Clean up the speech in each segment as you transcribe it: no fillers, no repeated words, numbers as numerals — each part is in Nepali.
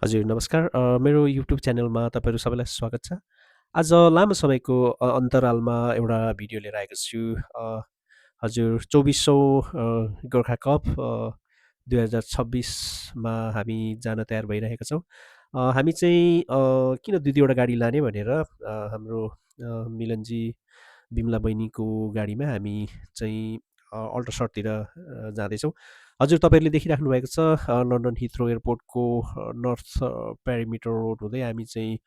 हजुर, नमस्कार। मेरो युट्युब च्यानलमा तपाईँहरू सबैलाई स्वागत छ। आज लामो समयको अन्तरालमा एउटा भिडियो लिएर आएको छु। हजुर 24औँ गोर्खा कप 2026 मा हामी जान तयार भइरहेका छौँ। हामी चाहिँ किन 2-2 वटा गाडी लाने भनेर हाम्रो मिलनजी, बिमला बहिनीको गाडीमा हामी चाहिँ अल्ट्रासटतिर जाँदैछौँ। हजुर तपाईँहरूले देखिराख्नु भएको छ लन्डन हिथ्रो एयरपोर्टको नर्थ पेरिमिटर रोड हुँदै हामी चाहिँ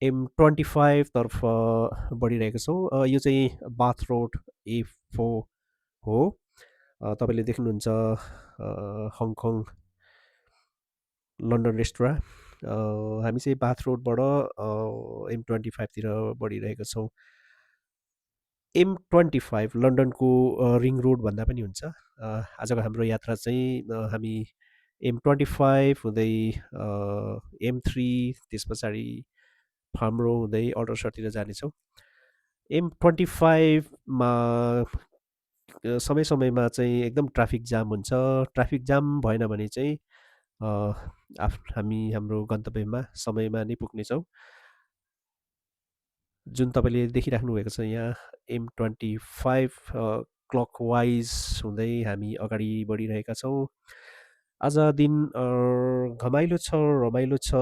M25 तर्फ बढिरहेका छौँ। यो चाहिँ बाथ रोड A4 हो। तपाईँले देख्नुहुन्छ हङकङ लन्डन रेस्टुरा। हामी चाहिँ बाथ रोडबाट M25 तिर बढिरहेका छौँ। M25 लन्डनको रिङ रोड भन्दा पनि हुन्छ। आजको हाम्रो यात्रा चाहिँ हामी M25 हुँदै M3 त्यस पछाडि फार्म रो हुँदै अल्ट्रासटतिर जानेछौँ। M25मा समय समयमा चाहिँ एकदम ट्राफिक जाम हुन्छ। ट्राफिक जाम भएन भने चाहिँ हामी हाम्रो गन्तव्यमा समयमा नै पुग्नेछौँ। जुन तपाईँले देखिराख्नु भएको छ यहाँ M25 क्लकवाइज हुँदै हामी अगाडि बढिरहेका छौँ। आज दिन घमाइलो छ, रमाइलो छ।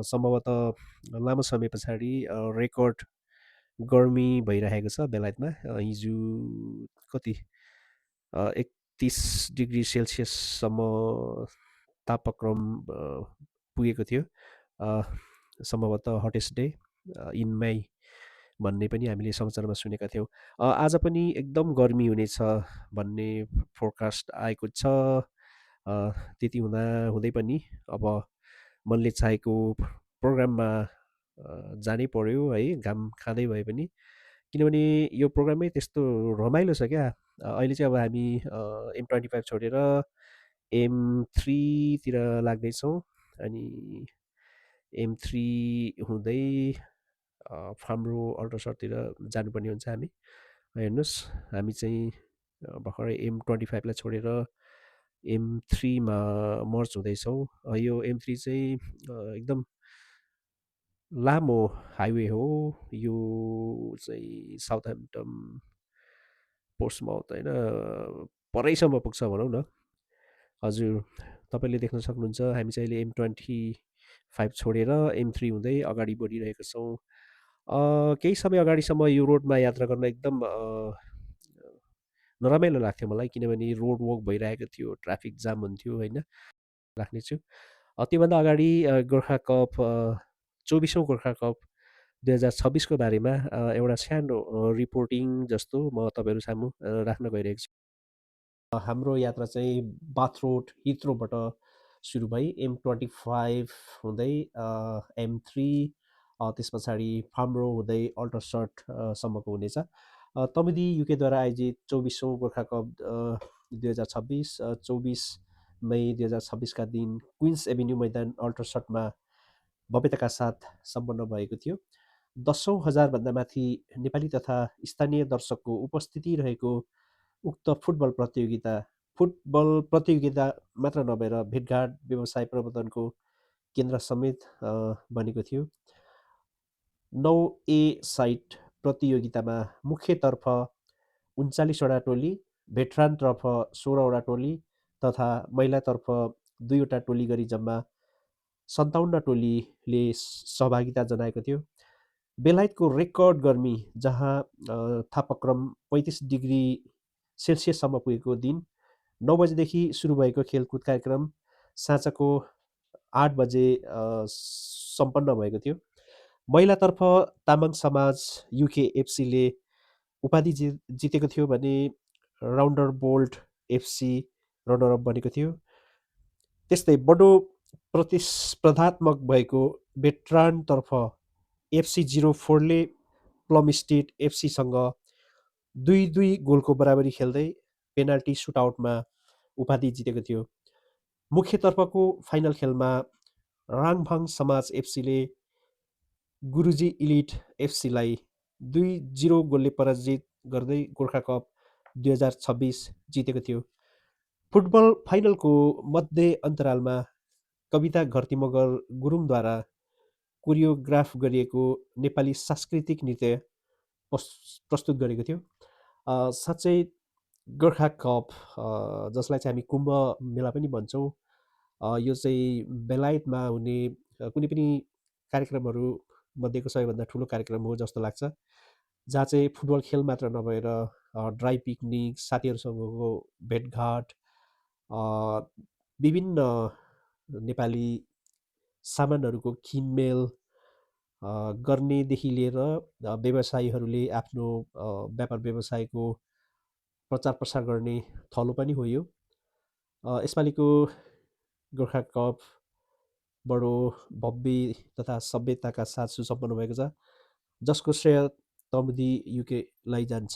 सम्भवतः लामो समय पछाडि रेकर्ड गर्मी भइरहेको छ बेलायतमा। हिजो कति 31 डिग्री सेल्सियससम्म तापक्रम पुगेको थियो। सम्भवतः हटेस्ट डे इन मई भन्ने पनि हामीले समाचारमा सुनेका थियौँ। आज पनि एकदम गर्मी हुनेछ भन्ने फोरकास्ट आएको छ। त्यति हुँदा हुँदै पनि अब मनले चाहेको प्रोग्राममा जानै पर्यो है, घाम खाँदै भए पनि। किनभने यो प्रोग्रामै त्यस्तो रमाइलो छ क्या। अहिले चाहिँ अब हामी M25 छोडेर M3 तिर लाग्दैछौँ। अनि M3 हुँदै फार्मरो अल्ट्रासटतिर जानुपर्ने हुन्छ हामी। हेर्नुहोस् हामी चाहिँ भर्खरै M25लाई छोडेर M3मा मर्ज हुँदैछौँ। यो M3 चाहिँ एकदम लामो हाइवे हो। यो चाहिँ साउथह्याम्पटन, पोर्ट्समाउथ होइन, परैसम्म पुग्छ भनौँ न। हजुर तपाईँले देख्न सक्नुहुन्छ हामी चाहिँ अहिले M25 छोडेर M3 हुँदै अगाडि बढिरहेका छौँ। केही समय अगाडिसम्म यो रोडमा यात्रा गर्न एकदम नरमाइलो लाग्थ्यो मलाई, किनभने रोड वर्क भइरहेको थियो, ट्राफिक जाम हुन्थ्यो होइन। राख्नेछु त्योभन्दा अगाडि गोर्खा कप 24औँ गोर्खा कप 2026को बारेमा एउटा सानो रिपोर्टिङ जस्तो म तपाईँहरू सामु राख्न गइरहेको छु। हाम्रो यात्रा चाहिँ बाथ रोड हिथ्रोबाट सुरु भई M25 हुँदै M3 त्यस पछाडि फार्म रो हुँदै अल्ट्रासट सम्मको हुनेछ। तमुदी युकेद्वारा आयोजित 24औँ गोर्खा कप 2026 24 मई 2026का दिन क्विन्स एभिन्यू मैदान अल्ट्रासटमा भव्यताका साथ सम्पन्न भएको थियो। 10औँ हजारभन्दा माथि नेपाली तथा स्थानीय दर्शकको उपस्थिति रहेको उक्त फुटबल प्रतियोगिता मात्र नभएर भेटघाट व्यवसाय प्रवर्धनको केन्द्र समेत बनेको थियो। 9A साइट प्रतियोगितामा मुख्यतर्फ 39वटा टोली, भेटरानतर्फ 16वटा टोली तथा महिलातर्फ 2वटा टोली गरी जम्मा 57 टोलीले सहभागिता जनाएको थियो। बेलायतको रेकर्ड गर्मी जहाँ तापक्रम 35 डिग्री सेल्सियससम्म पुगेको दिन 9 बजेदेखि सुरु भएको खेलकुद कार्यक्रम साँझको 8 बजे सम्पन्न भएको थियो। महिलातर्फ तामाङ समाज युकेएफसीले उपाधि जितेको थियो भने राउन्डर बोल्ट एफसी रनर अप बनेको थियो। त्यस्तै बडो प्रतिस्पर्धात्मक भएको भेटरानतर्फ FC04ले प्लम स्टेट एफसीसँग 2-2 गोलको बराबरी खेल्दै पेनाल्टी सुटआउटमा उपाधि जितेको थियो। मुख्यतर्फको फाइनल खेलमा राङभाङ समाज एफसीले गुरुजी इलिट एफसीलाई 2-0 गोलले पराजित गर्दै गोर्खा कप 2026 जितेको थियो। फुटबल फाइनलको मध्य अन्तरालमा कविता घरती मगर गुरुङद्वारा कोरियोग्राफ गरिएको नेपाली सांस्कृतिक नृत्य प्रस्तुत गरेको थियो। साँच्चै गोर्खा कप जसलाई चाहिँ हामी कुम्भ मेला पनि भन्छौँ, यो चाहिँ बेलायतमा हुने कुनै पनि कार्यक्रमहरू मध्येको सबैभन्दा ठुलो कार्यक्रम हो जस्तो लाग्छ, जहाँ चाहिँ फुटबल खेल मात्र नभएर ड्राई पिकनिक, साथीहरूसँगको भेटघाट, विभिन्न नेपाली सामानहरूको किनमेल गर्नेदेखि लिएर व्यवसायीहरूले आफ्नो व्यापार व्यवसायको प्रचार प्रसार गर्ने थलो पनि हो यो। यसपालिको गोर्खा कप बडो भव्य तथा सभ्यताका साथ सुसम्पन्न भएको छ, जसको श्रेय तमुदी युकेलाई जान्छ।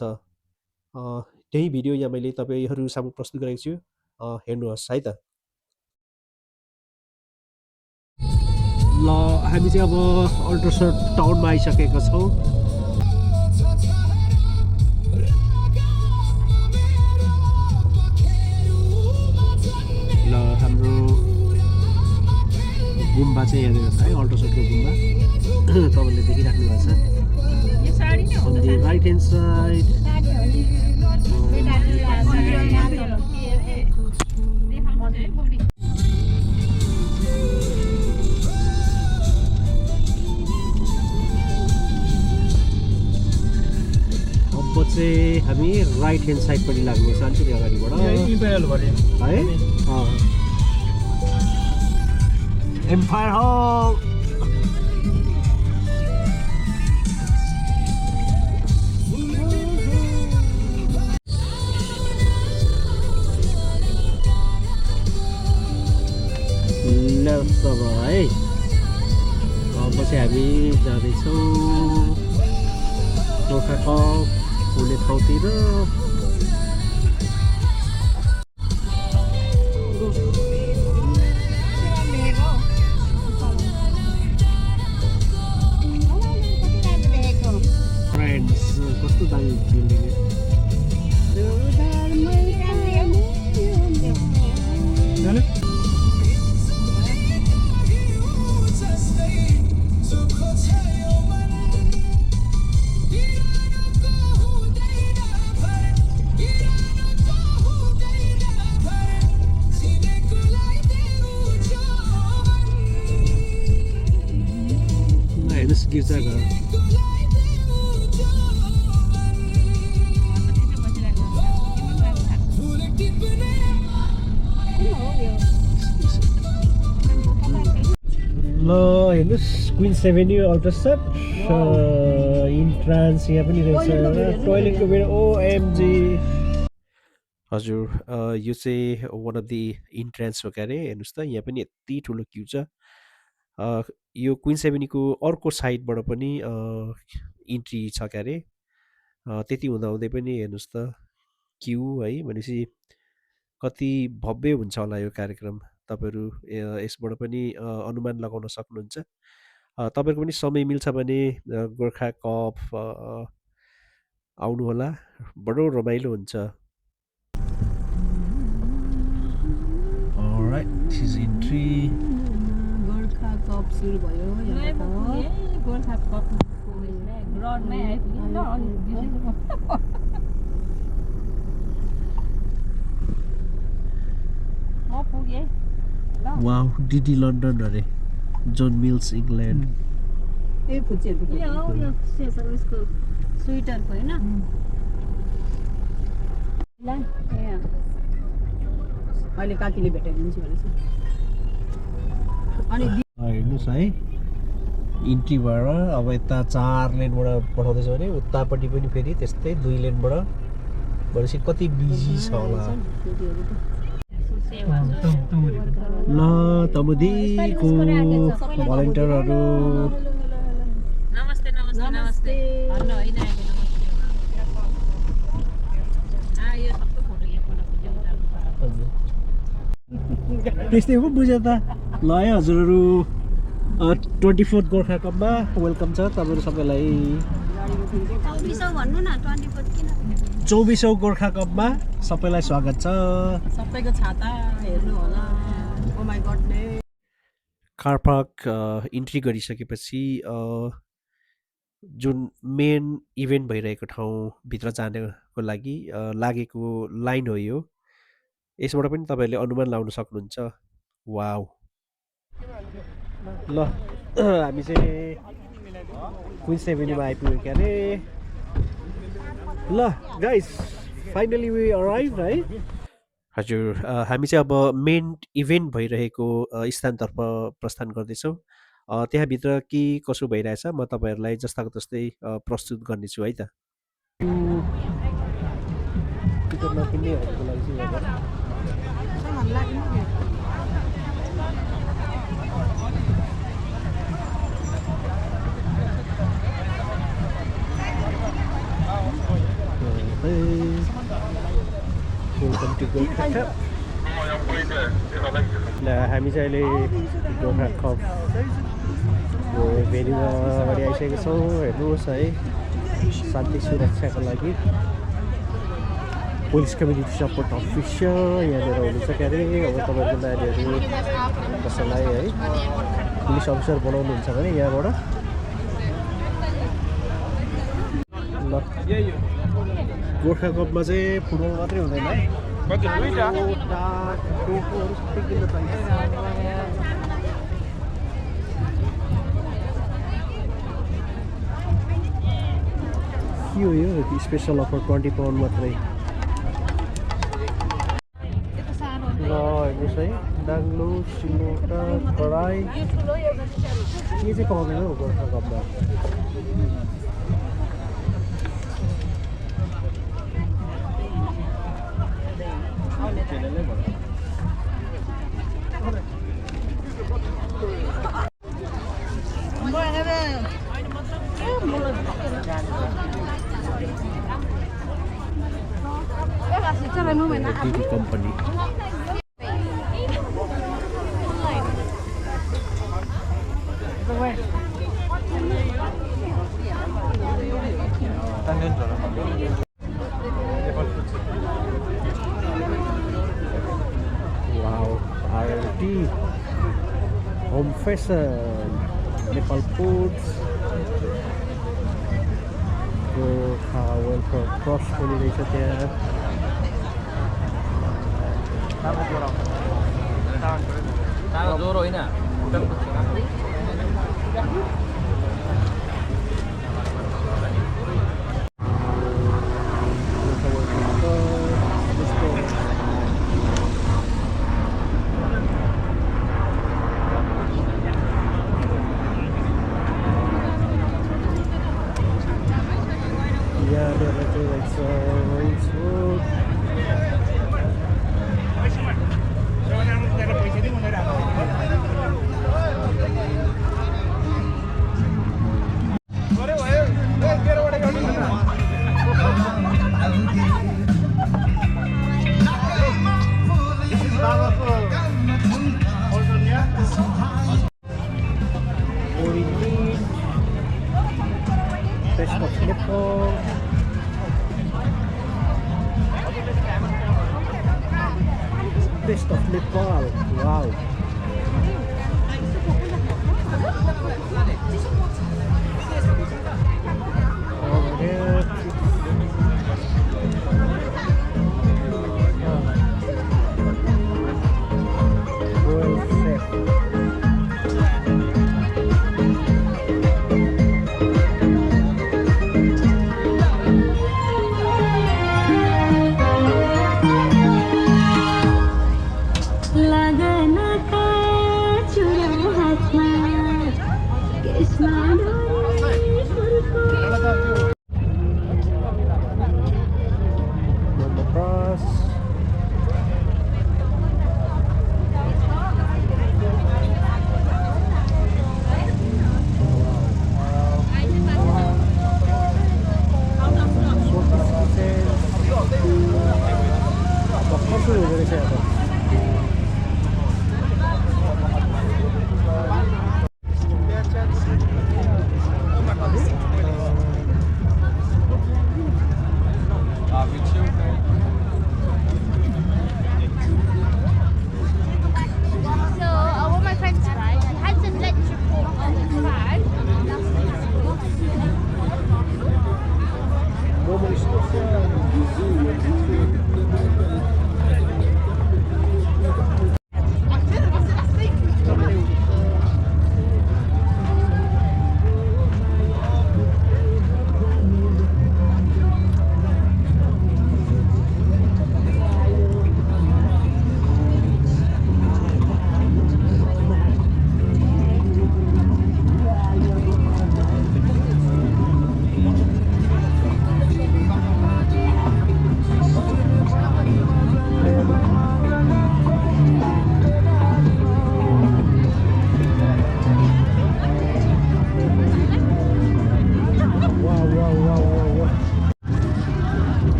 त्यही भिडियो यहाँ मैले तपाईँहरू सामु प्रस्तुत गरेको छु, हेर्नुहोस् है त। ल हामी चाहिँ अब अल्ट्रासाउन्ड टाउनमा आइसकेका छौँ। ल हाम्रो गुम्बा चाहिँ यहाँनिर छ है, अल्ट्रासाउन्डको गुम्बा तपाईँले देखिराख्नु भएको छ। On the right hand side अब चाहिँ हामी राइट ह्यान्ड साइडपट्टि लाग्नुपर्छ अलिकति अगाडिबाट है। एम्पायर हल है। अब चाहिँ हामी जाँदैछौँ गोर्खा कप हुने ठाउँतिर। फ्रेन्ड्स कस्तो दामी बिल्डिङ हेर्नुहोस् गिर्जाघर। ल हेर्नुहोस् क्विन्स एभेन्यू अल्ट्रासाउन्ड इन्ट्रान्स यहाँ पनि रहेछ, टोइलेटको बेला ओएमजी। हजुर यो चाहिँ वान अफ दि इन्ट्रान्स हो क्यारे। हेर्नुहोस् त यहाँ पनि यति ठुलो क्यु छ। यो क्विन्स एभेन्यूको अर्को साइडबाट पनि इन्ट्री छ क्यारे। त्यति हुँदाहुँदै पनि हेर्नुहोस् त क्यु है, भनेपछि कति भव्य हुन्छ होला यो कार्यक्रम। तपाईँहरू यसबाट पनि अनुमान लगाउन सक्नुहुन्छ। तपाईँहरूको पनि समय मिल्छ भने गोर्खा कप आउनु होला, बडो रमाइलो हुन्छ। All right, this is entry. Gorkha cup सुरु भयो गोर्खा कप ग्राउन्डमै म पुगेँ। वाउ, डिडी लन्डन अरे, जोन मिल्स इङ्ल्यान्ड। ए फुच्चीहरुको यो उसको स्वेटरको हैन ल ए अहिले काकीले भेटाइदिन्छु भनेछ। अनि हेर्नुहोस् है, इन्ट्री भएर अब यता 4 लेनबाट पठाउँदैछ भने उतापट्टि पनि फेरि त्यस्तै 2 लेनबाट, भनेपछि कति बिजी छ होला। ल तमुदीको भलन्टियरहरू नमस्ते नमस्ते नमस्ते भन्नु हैन आयो सबको फोटो यहाँ पठाउँछु। त्यस्तै हो बुझ्यो त। ल है हजुरहरू, 24 गोर्खा कपमा वेलकम छ तपाईँहरू सबैलाई। 2400 भन्नु न, 24 किन? 24औं गोर्खा कपमा सबैलाई स्वागत छ। सबैको छाता हेर्नु होला। ओ माय गॉड ने कार पार्क इन्ट्री गरिसकेपछि जुन मेन इभेन्ट भइरहेको ठाउँभित्र जानको लागि लागेको लाइन हो यो। यसबाट पनि तपाईँहरूले अनुमान लाउन सक्नुहुन्छ। वाउ! ल हामी चाहिँ क्विन्स एभेन्यूमा आइपुग्यो क्या अरे। ल गाइस फाइनली वी अराइभ है। हजुर हामी चाहिँ अब मेन इभेन्ट भइरहेको स्थानतर्फ प्रस्थान गर्दैछौँ। त्यहाँभित्र के कसो भइरहेछ म तपाईँहरूलाई जस्ताको तस्तै प्रस्तुत गर्नेछु है त। टिकट नकिन्नेहरूको लागि चाहिँ वेलकम टु गोर्खा कप। ल हामी चाहिँ अहिले गोर्खा कपको भेन्यूमा अगाडि आइसकेको छौँ। हेर्नुहोस् है, शान्ति सुरक्षाको लागि पुलिस कम्युनिटी सपोर्ट अफिसियल यहाँनिर हुनुहुन्छ क्या अरे। अब तपाईँहरूको नानीहरू कसैलाई है पुलिस अफिसर बनाउनुहुन्छ भने यहाँबाट ल। गोर्खा कपमा चाहिँ फुटबल मात्रै हुँदैन है, के हो यो स्पेसल अफर 20 पाउन्ड मात्रै। ल हेर्नुहोस् है, डाङ्लो सिलौटा कराई के चाहिँ पाउँदैन हौ गोर्खा कपमा। Company wow, RLT, Home Fashion, Nepal Foods, Gorkha Welfare Cross भनिरहेछ त्यहाँ। जोरो होइन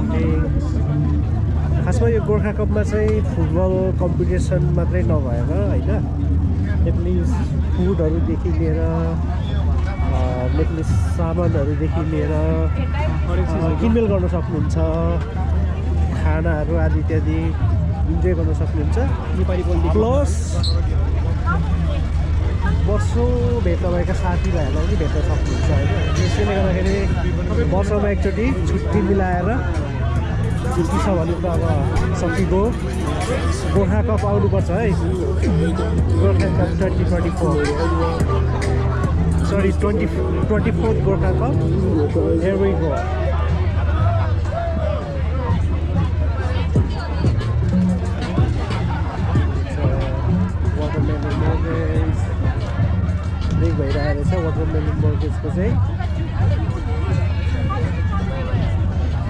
भन्ने खासमा यो गोर्खा कपमा चाहिँ फुटबल कम्पिटिसन मात्रै नभएर होइन एटलिस्ट फुडहरूदेखि लिएर एटलिस्ट सामानहरूदेखि लिएर किनमेल गर्न सक्नुहुन्छ खानाहरू आदि इत्यादि इन्जोय गर्न सक्नुहुन्छ प्लस वर्षौँ भेट्न भएका साथीभाइहरूलाई पनि भेट्न सक्नुहुन्छ होइन त्यसैले गर्दाखेरि वर्षमा एकचोटि छुट्टी मिलाएर छुट्टी छ भने त अब सकिगयो गोर्खा कप आउनुपर्छ है Gorkha cup 2024 sorry 24th Gorkha cup here we go भइरहेको रहेछ वाटरमेलन मर्गेजको चाहिँ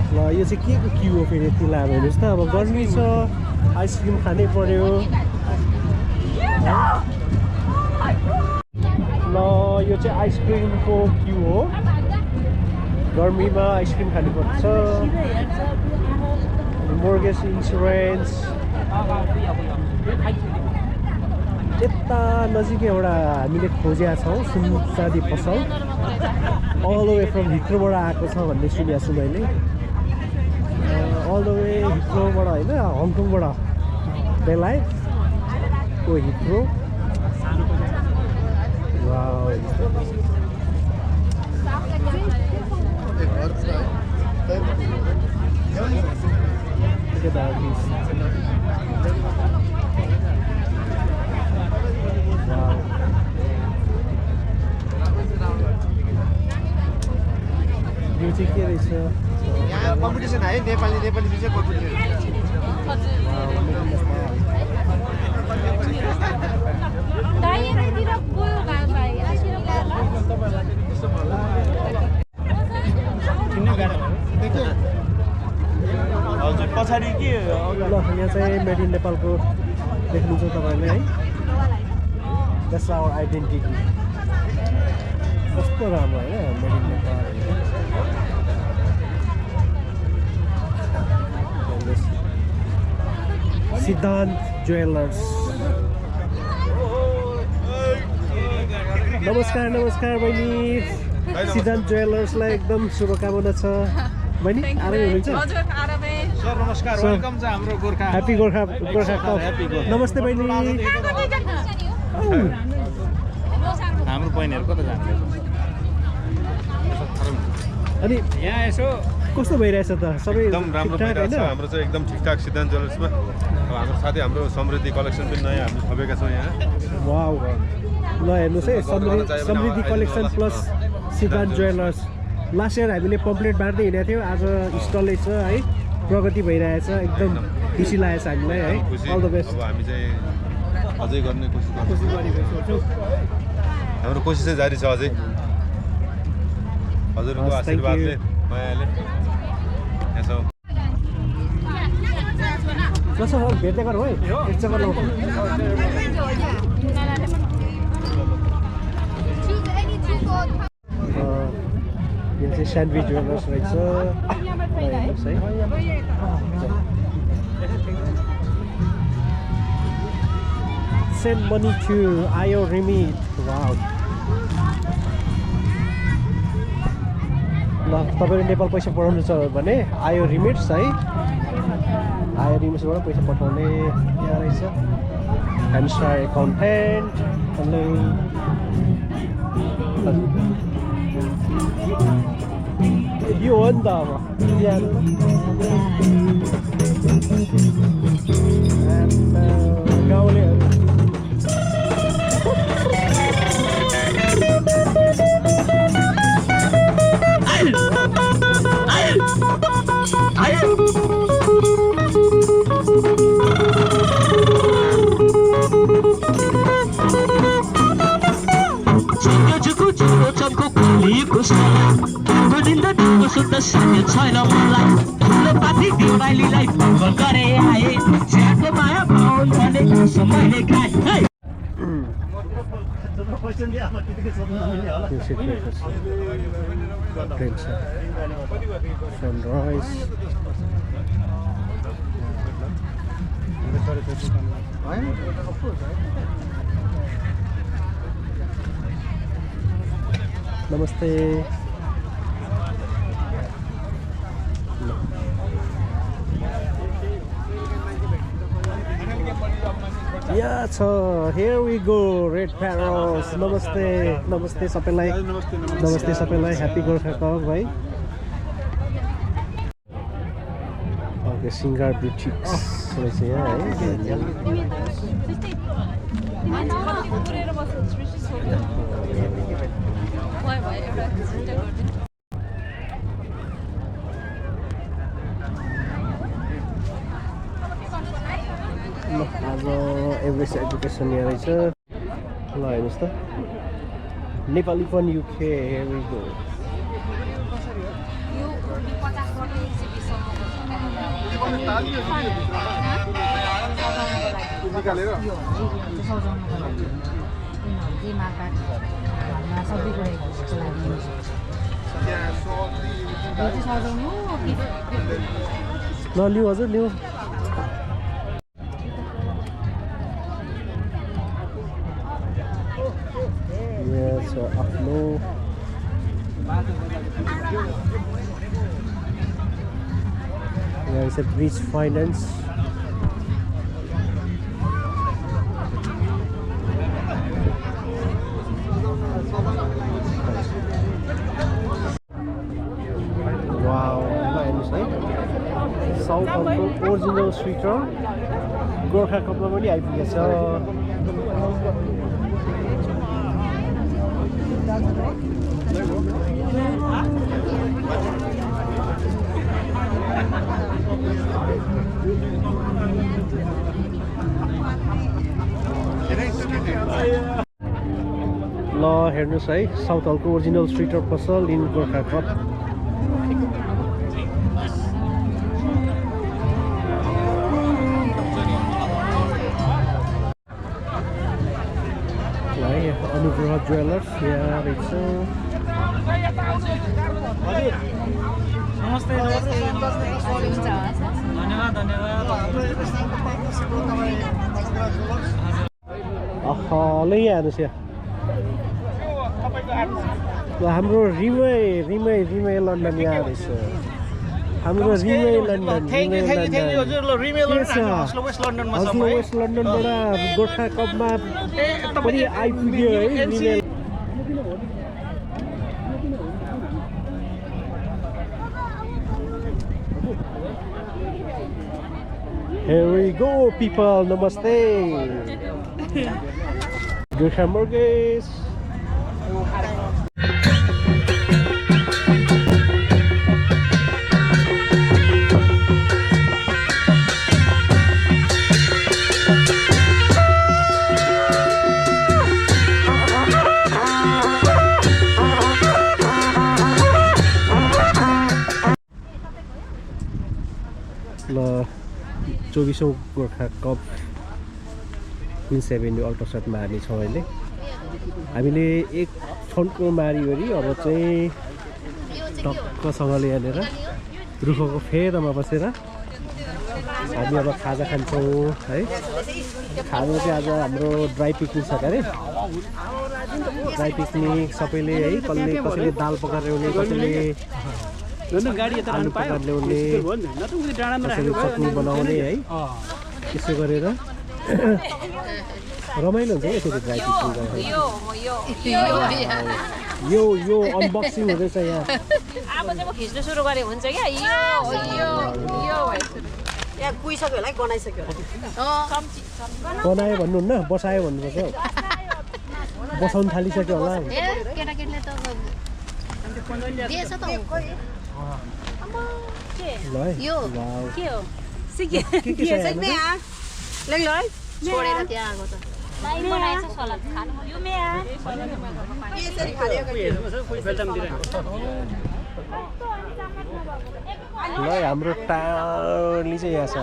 ल यो चाहिँ के को क्यु हो फेरि यति लामो हेर्नुहोस् त अब गर्मी छ आइसक्रिम खानै पर्यो ल यो चाहिँ आइसक्रिमको क्यु हो गर्मीमा आइसक्रिम खानुपर्छ मोर्गेज इन्सुरेन्स यता नजिकै एउटा हामीले खोजेका छौँ सुनचाँदी पसल अल द वे फ्रम हिथ्रोबाट आएको छ भन्ने सुनेको छु मैले अल द वे हिथ्रोबाट होइन हङकङबाट बेलायत को हिथ्रो यो चाहिँ के रहेछ यहाँ कम्पिटिसन है नेपाली विषय कम्पिटिसन हजुर पछाडि के ल यहाँ चाहिँ मेड इन नेपालको देख्नुहुन्छ तपाईँले है द्याट्स आवर आइडेन्टिटी कस्तो राम्रो होइन मेड इन नेपाल सिद्धान्त ज्वेलर्स नमस्कार बहिनी सिद्धान्त ज्वेलर्सलाई एकदम शुभकामना छ बहिनी आरामै हुनुहुन्छ सर नमस्कार वेलकम छ हाम्रो गोर्खा ह्याप्पी गोर्खा कप नमस्ते बहिनी हाम्रो बहिनीहरू कता जान्छ अनि यहाँ यसो कस्तो भइरहेछ त सबै एकदम राम्रो भइरहेछ हाम्रो चाहिँ एकदम ठिकठाक सिद्धान्त ज्वेलर्समा अब हाम्रो साथै हाम्रो समृद्धि कलेक्सन पनि नयाँ हामी थपेका छौँ यहाँ वाउ ल हेर्नुहोस् है समृद्धि कलेक्सन प्लस सिद्धान्त ज्वेलर्स लास्ट इयर हामीले पम्पलेट बाँड्दै हिँडेको थियौँ आज स्टलै छ है प्रगति भइरहेछ एकदम खुसी लागेको छ हामीलाई है अल द बेस्ट अब हामी चाहिँ अझै गर्ने कोसिस गर्छौँ हाम्रो कोसिस चाहिँ जारी छ अझै हजुरको आशीर्वादले मायाले यहाँ छौँ जसो भेट्दै गरौँ है एक जग्गा लौ यहाँ चाहिँ स्यान्डविच ज्वेलर्स रहेछ हेर्नुहोस् है सेन्ड मनी टु आयो रिमिट वाउ ल तपाईँले नेपाल पैसा पठाउनु छ भने आयो रिमिट्स है आयो रिमिट्सबाट पैसा पठाउने यहाँ रहेछ ह्यान्डस्टार एकाउन्टेन्ट अनि यो हो नि त अब गाउँलेहरू छैन मलाई ठुलो पाथी दिवालीलाई भङ्ग गरे आए ज्याको माया पाउन भने मैले खाए सनराइज नमस्ते Yeah, so here we go, Red Parrots. Namaste, namaste सबैलाई. नमस्ते सबैलाई. Happy Gorkha Cup, भाइ. Okay, Singar Boutiques रहेछ यहाँ है. आज एभरेस्ट एजुकेसन यहाँ रहेछ. ल हेर्नुहोस् त Nepali fun UK. here we go. ल लिऊ हजुर लिऊ. So आफ्नो there is a Bridge Finance. Wow, हेर्नुहोस् है साउथ हलको ओरिजिनल स्विटर गोर्खा कपमा पनि आइपुगेछ. ल हेर्नुहोस् है साउथ हलको ओरिजिनल स्वेटर पसल इन गोर्खा कप. अनुग्रह ज्वेलर्स यहाँ रहेछ. ल यहाँ हेर्नुहोस् यहाँ हाम्रो रिमे लन्डन यहाँ रहेछ. हाम्रो रिमे लन्डन वेस्ट लन्डनबाट गोर्खा कपमा पनि आइपुग्यो है रिमे. Here we go, people. Namaste. Gorkha Mortgage. ल 24औं गोर्खा कप क्विन्स एभेन्यू अल्ट्रासाउन्डमा हामी छौँ अहिले. हामीले एक छन्को मारिवरी अब चाहिँ टक्कसँगले यहाँनिर रुखको फेदमा बसेर हामी अब खाजा खान्छौँ है. खाजा चाहिँ आज हाम्रो ड्राई पिकनिक छ अरे. ड्राई पिकनिक सबैले है. कसैले दाल पकाएर ल्याउने, कसैले आलु पकाएर ल्याउने, कसैले चटनी बनाउने है. त्यसो गरेर रमाइलो हुन्छ क्या फेरि ड्राई पिकनिक. यो अनबक्सिङ हुँदैछ यहाँ. अब चाहिँ म खिच्न सुरु गरे हुन्छ क्या. यहाँ कुइसक्यो होला है, बनाइसक्यो बनायो भन्नुहुन्न, बसायो भन्नुपर्छ. बसाउनु थालिसक्यो होला. केटाकेटीले त दिएछ त. ल है यो के हो सिके सिक्ने आ लेख ल है छोडेर त्यहाँ आको त लाइ बनाएछ सलाद खानु. यो मेया यसरी खालेको बेलटाम दिएर ल हाम्रो टाढी चाहिँ यहाँ छ.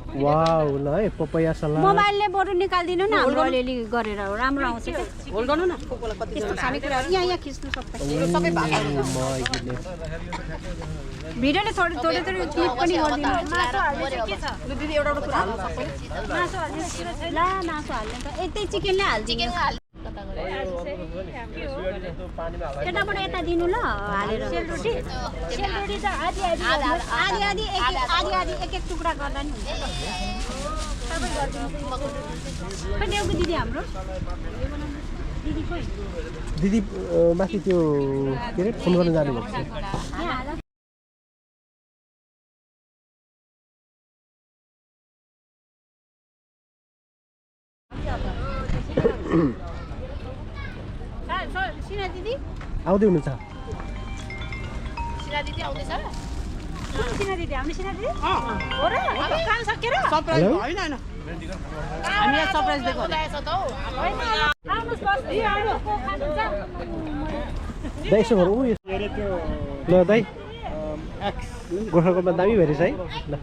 अब वाउ ल है पपैया सलाद मोबाइलले बरु निकाल्दिनु न हाम्रो अलिअलि गरेर राम्रो आउँछ के होल्ड गर्नु न त्यस्तो खानेकुराहरू यहाँ खिच्नु सक्छ भिडियोले थोरै थोरै क्लिप पनि गरिदिनु मासु हाल्नु के छ दिदी एउटा कुरा हाल्नु सक्छ मासु हाल्नु ल मासु हाल्नु त यतै चिकनले हाल्दिनु केटाबाट यता दिनु ल हालेर सेलरोटी त आधी एक टुक्रा गर्दा नि हुन्छ सबै गरिदिनु दिदी हाम्रो दिदी खोइ दिदी माथि त्यो के अरे फोन गर्न जानु भएको छ सिना दिदी आउँदै हुनुहुन्छ सिना दिदी आउँदैछ सिना दिदी आउने सिना दिदी हो र काम सकेर सरप्राइज होइन हैन हामी यहाँ सरप्राइज दिएको आएछ त हौ आउनुस् बस आउनु को खानुहुन्छ दाइ यसो गरौँ ल दाइ गोर्खाकोटमा दामी भएछ है ल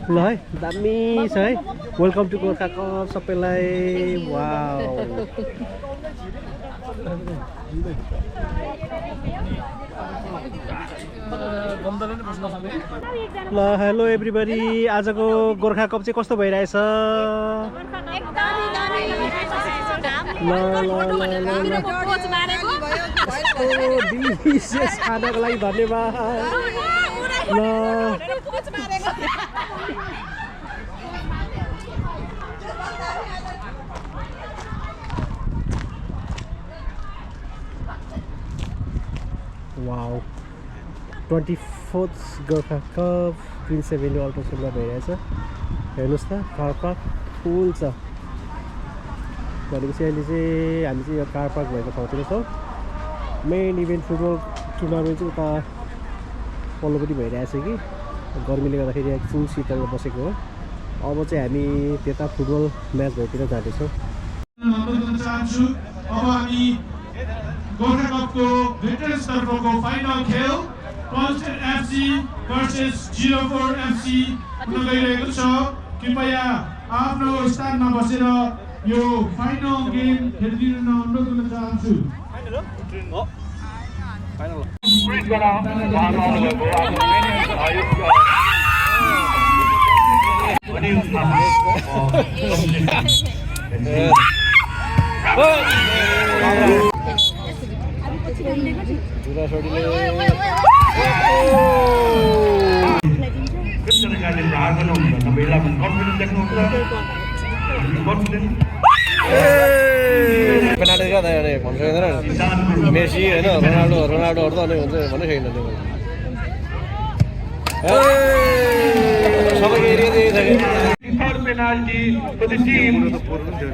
ल है दामी छ है वेलकम टु गोर्खा कप सबैलाई वाउ ल हेलो एभ्रीबडी आजको गोर्खा कप चाहिँ कस्तो भइरहेछ डिलिसियस खानाको लागि धन्यवाद ल wow 24th Gorkha cup Prince Avenue अल्ट्रासाउन्डमा भइरहेछ हेर्नुहोस् त कार पार्क फुल छ भनेपछि अहिले चाहिँ हामी चाहिँ यो कार पार्क भएको ठाउँतिर छौँ मेन इभेन्ट फुटबल टुर्नामेन्ट चाहिँ उता पल्लोपट्टि भइरहेछ कि गर्मीले गर्दाखेरि फुल शीतलमा बसेको हो अब चाहिँ हामी त्यता फुटबल म्याच भएतिर जाँदैछौँ गोर्खा कपको भेटरन्स तर्फको फाइनल खेल कन्स्टेन्ट एफसी भर्सेस 04 एफसी हुन गइरहेको छ कृपया आफ्नो स्थानमा बसेर यो फाइनल गेम हेरिदिन अनुरोध गर्न चाहन्छु पेनाल्टी गर्दा भन्न सक्दैन मेसी होइन रोनाल्डोहरू त अनि हुन्छ भन्नै छैन सबैको एरिया दिएको छ कि third penalty for the team. The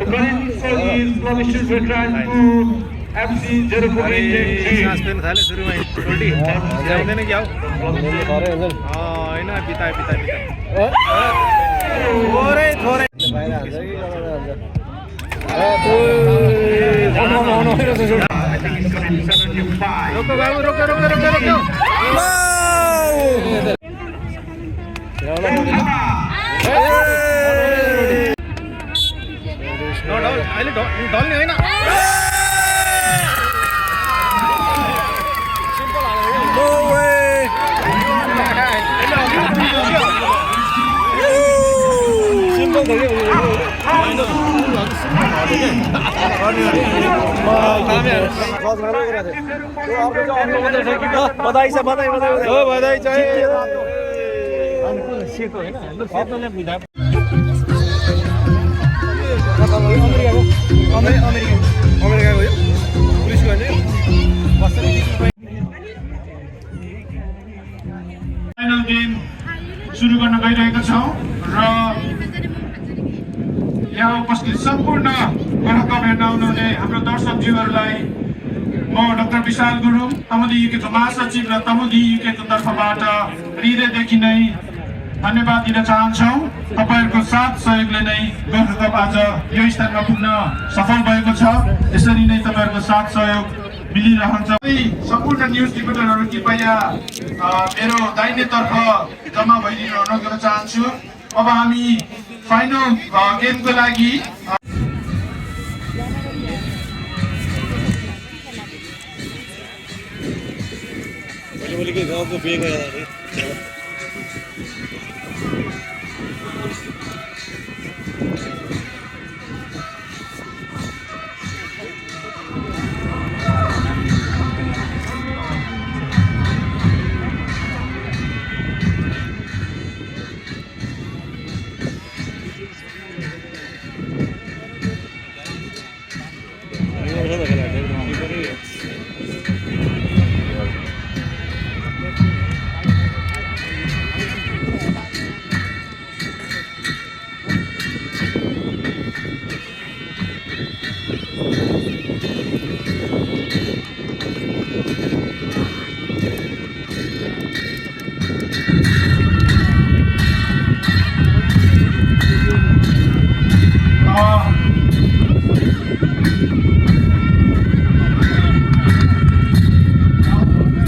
current score is Provincial Veteran to FC 04 बधाई छ बधाई फाइनल गेम सुरु गर्न गइरहेका छौं र यहाँ उपस्थित सम्पूर्ण गोर्खा कप हेर्न आउनुहुने हाम्रो दर्शकज्यूहरूलाई म डाक्टर विशाल गुरुङ तमुदी युकेको महासचिव र तमुदी युकेको तर्फबाट हृदयदेखि नै धन्यवाद दिन चाहन्छौँ। तपाईँहरूको साथ सहयोगले नै गोर्खा कप आज यो स्थानमा पुग्न सफल भएको छ। यसरी नै तपाईँहरूको साथ सहयोग मिलिरहन्छ। सम्पूर्ण न्युज रिपोर्टरहरू कृपया मेरो दाहिनेतर्फ जम्मा भइदिनु अनुरोध गर्न चाहन्छु। अब हामी फाइनल गेमको लागि गाउँको बिहेको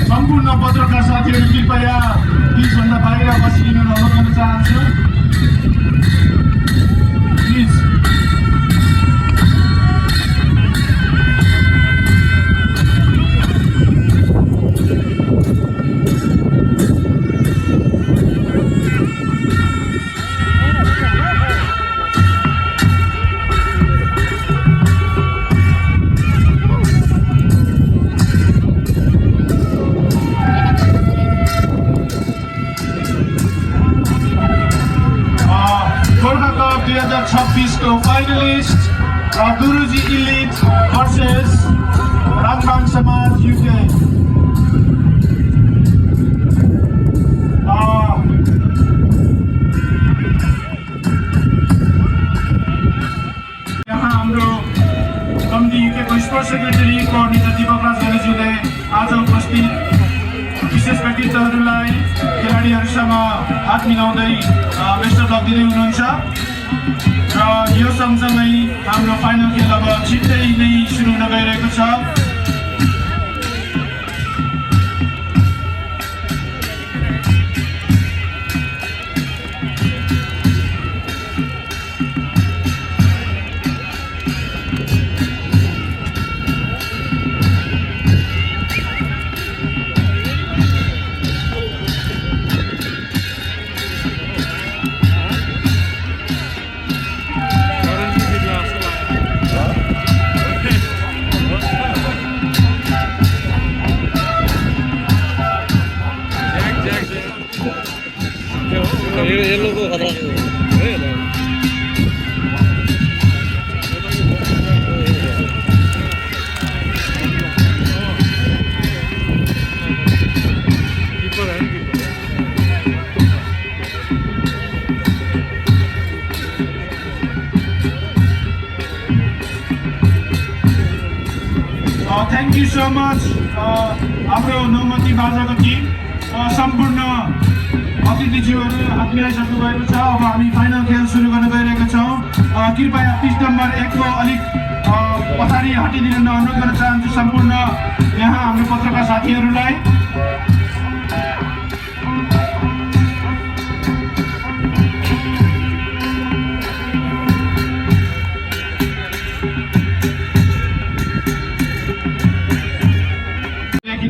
सम्पूर्ण पत्रकार साथीहरू कृपया प्लिजभन्दा बाहिर बसिदिनु अनुरोध गर्न चाहन्छु। प्लिज गोर्खा कप 2026 को फाइनलिस्ट गुरुजी इलिट वर्सेस रामबाङ समाज UK। यहाँ हाम्रो कमिटी UK को स्पोर्ट्स सेक्रेटरी कोअर्डिनेटर दीपक राज घलेज्यूले आज उपस्थित विशेष व्यक्तित्वहरूलाई खेलाडीहरूसँग हात मिलाउँदै बेस्ट अफ लक दिँदै हुनुहुन्छ र यो सँगसँगै हाम्रो फाइनल खेल अब छिट्टै नै सुरु हुन गइरहेको छ। येल्लोको खतरा थ्याङ्क यू सो मच हाम्रो नौमती बाजाको टिम सम्पूर्ण अतिथिज्यूहरू हात मिलाइसक्नु भएको छ। अब हामी फाइनल खेल सुरु गर्न गइरहेका छौँ। कृपया पिच नम्बर 1 को अलिक पछाडि हटिदिन अनुरोध गर्न चाहन्छु सम्पूर्ण यहाँ हाम्रो पत्रकार साथीहरूलाई।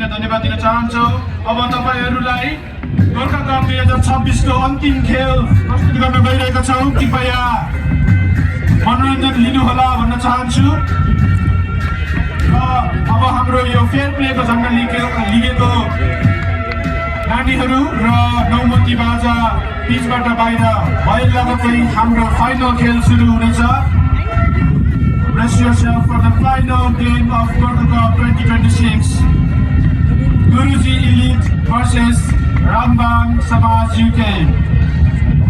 धन्यवाद दिन चाहन्छु। अब तपाईहरूलाई गोर्खा कप 2026 को अन्तिम खेल प्रस्तुत गर्न गइरहेका छौँ। कृपया मनोरञ्जन लिनुहोला भन्न चाहन्छु। र अब हाम्रो यो फेयर प्लेको झन्डा लिगेको नानीहरू र नौमती बाजा पिचबाट बाहिर भए लगत्तै हाम्रो फाइनल खेल सुरु हुनेछ। Brace yourself for the final game of Gorkha Cup 2026. Guruji Elite versus Rambang Samaj UK.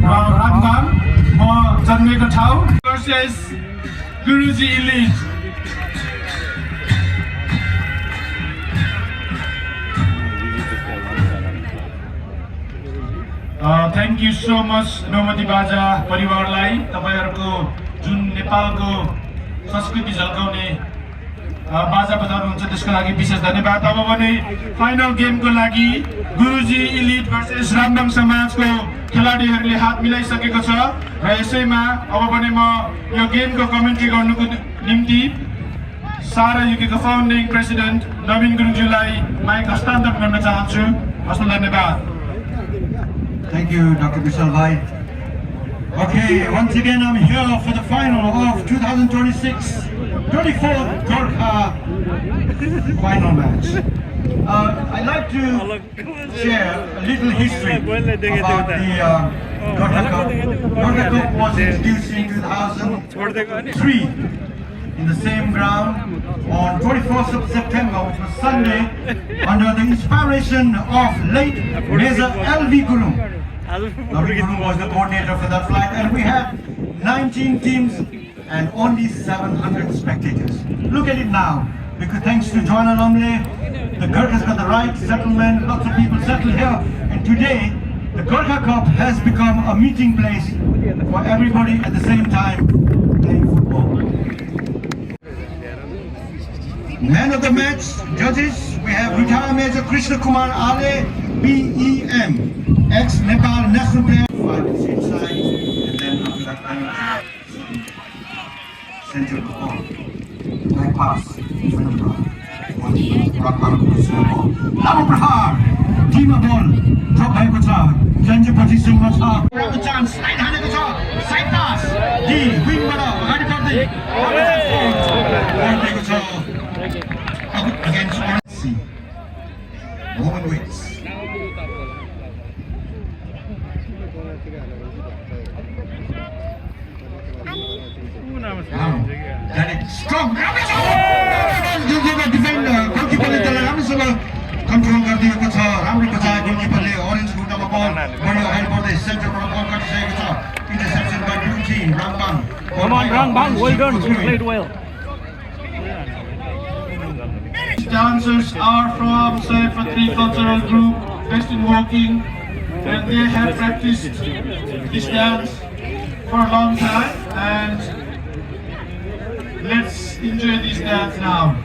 Rambang म जन्मेको ठाउँ versus Guruji Elite. Thank you so much नौमती बाजा परिवारलाई तपाईँहरूको जुन नेपालको संस्कृति झल्काउने बाजा बजाउनुहुन्छ त्यसको लागि विशेष धन्यवाद। अब भने फाइनल गेमको लागि गुरुजी इलिट भर्सेस रामबाङ समाजको खेलाडीहरूले हात मिलाइसकेको छ र यसैमा अब भने म यो गेमको कमेन्ट्री गर्नुको निम्ति सारा युकेको फाउन्डिङ प्रेसिडेन्ट नवीन गुरुङज्यूलाई माइक हस्तान्तरण गर्न चाहन्छु। हस्त धन्यवाद। Thank you, Dr. Vishal Bhai. Okay, once again I'm here for the final of 2026 24th Gorkha final match. I'd like to share a little history about the Gorkha Cup. Gorkha Cup was introduced in 2003 in the same ground on 24th of September, which was Sunday, under the inspiration of late Major L.V. Gulum. L.V. Gulum was the coordinator for that flight, and we had 19 teams and only 700 spectators. Look at it now, because thanks to Joanna Lumley, the Gorkhas got the right settlement, lots of people settled here, and today the Gorkha Cup has become a meeting place for everybody at the same time playing football. Man of the match, judges, we have retired Major Krishna Kumar Ale, BEM, ex-Nepal national player. 5 minutes inside, and then after that time, center of the ball. Back pass, in front of the ball. Rock out of the ball. Lamo Prahar, team of ball, drop by Kucha, change position Kucha. Grab the chance, side hand Kucha, side pass, D, wing ball, agadi parde. Kucha. Against RC. Woman wins. Derek strong. Defender, goalkeeper control गरिदिएको छ राम्रो बचायो गोलकिपरले orange बुटमा बल बढ्यो अगाडि बढ्दै सेन्टरबाट बल कटिसकेको छ interception by blue team Rangbang. Come on Rangbang, well done, you played well. Dancers are from Saifatri Cultural Group based in Woking, and they have practiced this dance for a long time, and let's enjoy this dance now.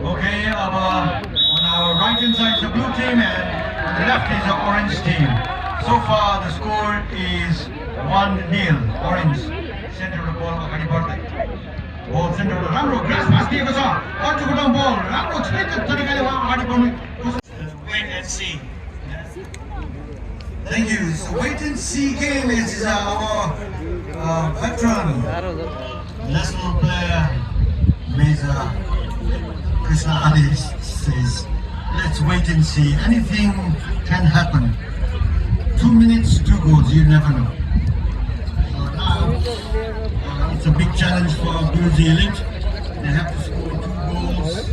Okay, on our right hand side is the blue team, the left is the orange team. So far the score is 1-0. Orange. Center of the ball अगाडि बढ्दै. Ball center of the राम्रो ग्रास पास दिएको छ. अर्को डाउन बल राम्रो छैटक तरिकाले उहाँ अगाडि बढ्ने कोसिस. Wait and see. Thank you. So wait and see game is our veteran national player Major Krishna Ali says, let's wait and see. Anything can happen. 2 minutes, 2 goals, you never know. So now, it's a big challenge for Blue Zealand. They have to score 2 goals.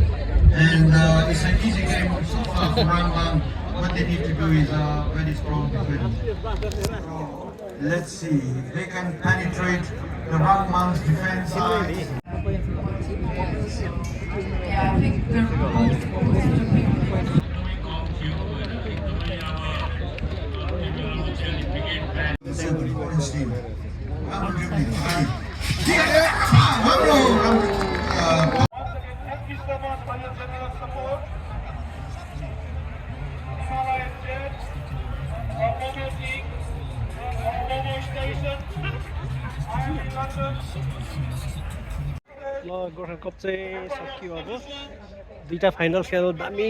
And it's an easy game so far for Rambam. What they need to do is very strong defense. So, let's see if they can penetrate the Rambam's defense side. Yeah, I think they're both ल गोर्खा कप चाहिँ सकियो अब दुईटा फाइनल खेल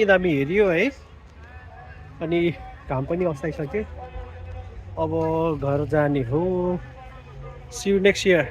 दामी हेरियो है अनि घाम पनि अस्ताइसक्यो अब घर जाने हो सी यू नेक्स्ट इयर